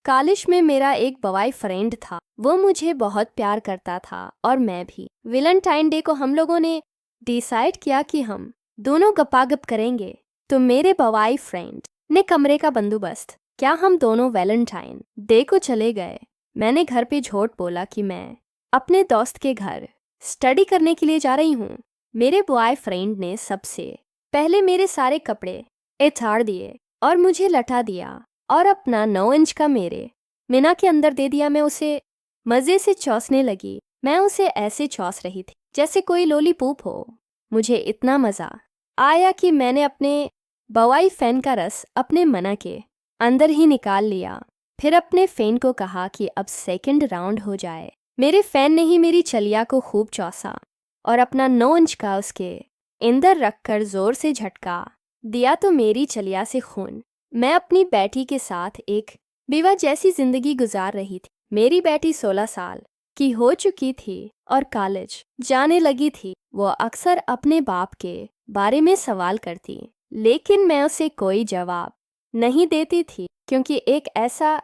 College में मेरा एक बॉय फ्रेंड था। वो मुझे बहुत प्यार करता था और मैं भी। वैलेंटाइन डे को हम लोगों ने डिसाइड किया कि हम दोनों गपागप करेंगे। तो मेरे बॉय फ्रेंड ने कमरे का बंदोबस्त क्या हम दोनों वैलेंटाइन डे को चले गए। मैंने घर पे झूठ बोला कि मैं अपने दोस्त के घर स्टडी करने के लिए जा रही हूँ। मेरे बॉय फ्रेंड ने सबसे पहले मेरे सारे कपड़े उतार दिए और मुझे लटा दिया और अपना 9 इंच का मेरे मीना के अंदर दे दिया। मैं उसे मज़े से चौंसने लगी। मैं उसे ऐसे चौंस रही थी जैसे कोई लॉलीपॉप हो। मुझे इतना मज़ा आया कि मैंने अपने बॉय फैन का रस अपने मना के अंदर ही निकाल लिया। फिर अपने फैन को कहा कि अब सेकंड राउंड हो जाए। मेरे फैन ने ही मेरी चलिया को खूब चौंसा और अपना 9 इंच का उसके अंदर रखकर जोर से झटका दिया तो मेरी चलिया से खून। मैं अपनी बेटी के साथ एक बेवा जैसी जिंदगी गुजार रही थी। मेरी बेटी 16 साल की हो चुकी थी और कॉलेज जाने लगी थी। वो अक्सर अपने बाप के बारे में सवाल करती, लेकिन मैं उसे कोई जवाब नहीं देती थी क्योंकि एक ऐसा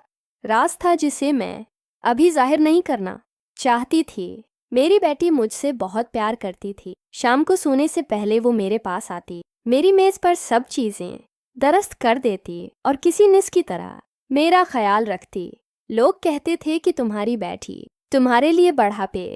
राज था जिसे मैं अभी जाहिर नहीं करना चाहती थी। मेरी बेटी मुझसे बहुत प्यार करती थी। शाम को सोने से पहले वो मेरे पास आती, मेरी मेज पर सब चीजें दरस्त कर देती और किसी निस की तरह मेरा ख्याल रखती। लोग कहते थे कि तुम्हारी बेटी तुम्हारे लिए बढ़ापे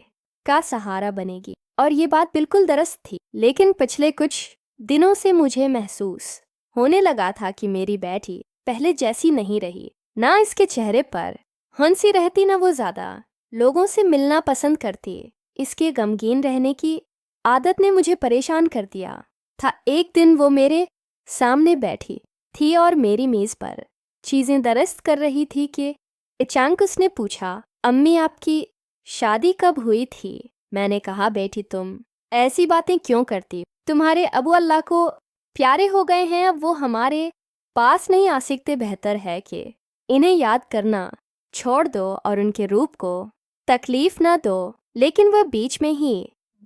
का सहारा बनेगी और ये बात बिल्कुल दरस्त थी। लेकिन पिछले कुछ दिनों से मुझे महसूस होने लगा था कि मेरी बेटी पहले जैसी नहीं रही। ना इसके चेहरे पर हंसी रहती, ना वो ज़्यादा लोगों से मिलना पसंद करती। इसके गमगीन रहने की आदत ने मुझे परेशान कर दिया था। एक दिन वो मेरे सामने बैठी थी और मेरी मेज़ पर चीज़ें दरस्त कर रही थी कि अचानक उसने पूछा, अम्मी आपकी शादी कब हुई थी? मैंने कहा, बेटी तुम ऐसी बातें क्यों करती? तुम्हारे अबू अल्लाह को प्यारे हो गए हैं, अब वो हमारे पास नहीं आ सकते। बेहतर है कि इन्हें याद करना छोड़ दो और उनके रूप को तकलीफ ना दो। लेकिन वह बीच में ही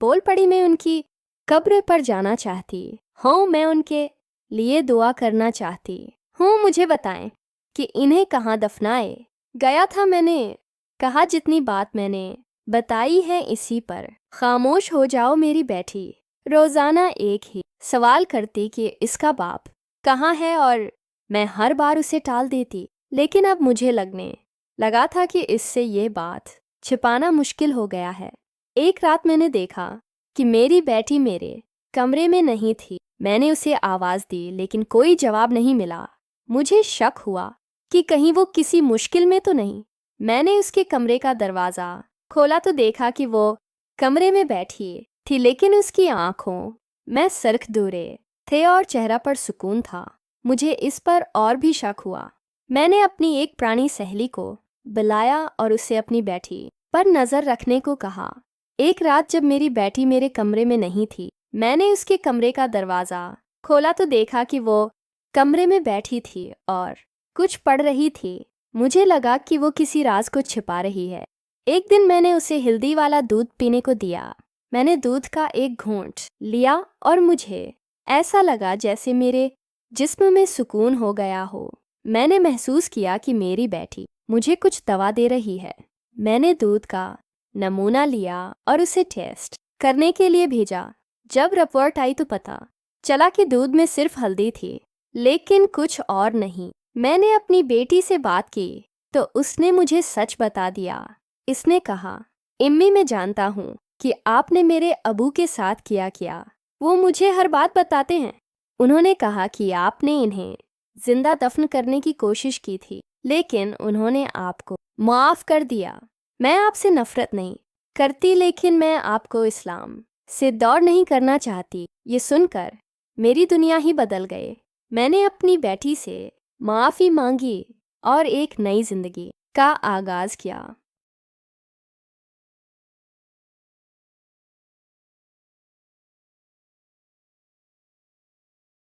बोल पड़ी, मैं उनकी कब्र पर जाना चाहती हूँ, मैं उनके लिए दुआ करना चाहती हूँ। मुझे बताएं कि इन्हें कहाँ दफनाए गया था। मैंने कहा, जितनी बात मैंने बताई है इसी पर खामोश हो जाओ। मेरी बेटी रोज़ाना एक ही सवाल करती कि इसका बाप कहाँ है और मैं हर बार उसे टाल देती। लेकिन अब मुझे लगने लगा था कि इससे ये बात छिपाना मुश्किल हो गया है। एक रात मैंने देखा कि मेरी बेटी मेरे कमरे में नहीं थी। मैंने उसे आवाज़ दी लेकिन कोई जवाब नहीं मिला। मुझे शक हुआ कि कहीं वो किसी मुश्किल में तो नहीं। मैंने उसके कमरे का दरवाज़ा खोला तो देखा कि वो कमरे में बैठी थी, लेकिन उसकी आंखों में सरख दूरे थे और चेहरा पर सुकून था। मुझे इस पर और भी शक हुआ। मैंने अपनी एक पुरानी सहेली को बुलाया और उसे अपनी बेटी पर नज़र रखने को कहा। एक रात जब मेरी बेटी मेरे कमरे में नहीं थी, मैंने उसके कमरे का दरवाज़ा खोला तो देखा कि वो कमरे में बैठी थी और कुछ पढ़ रही थी। मुझे लगा कि वो किसी राज को छिपा रही है। एक दिन मैंने उसे हल्दी वाला दूध पीने को दिया। मैंने दूध का एक घूंट लिया और मुझे ऐसा लगा जैसे मेरे जिस्म में सुकून हो गया हो। मैंने महसूस किया कि मेरी बेटी मुझे कुछ दवा दे रही है। मैंने दूध का नमूना लिया और उसे टेस्ट करने के लिए भेजा। जब रिपोर्ट आई तो पता चला कि दूध में सिर्फ हल्दी थी, लेकिन कुछ और नहीं। मैंने अपनी बेटी से बात की तो उसने मुझे सच बता दिया। इसने कहा, इम्मी मैं जानता हूँ कि आपने मेरे अबू के साथ किया। वो मुझे हर बात बताते हैं। उन्होंने कहा कि आपने इन्हें जिंदा दफन करने की कोशिश की थी, लेकिन उन्होंने आपको माफ़ कर दिया। मैं आपसे नफरत नहीं करती, लेकिन मैं आपको इस्लाम से दूर नहीं करना चाहती। ये सुनकर मेरी दुनिया ही बदल गई। मैंने अपनी बेटी से माफ़ी मांगी और एक नई जिंदगी का आगाज़ किया।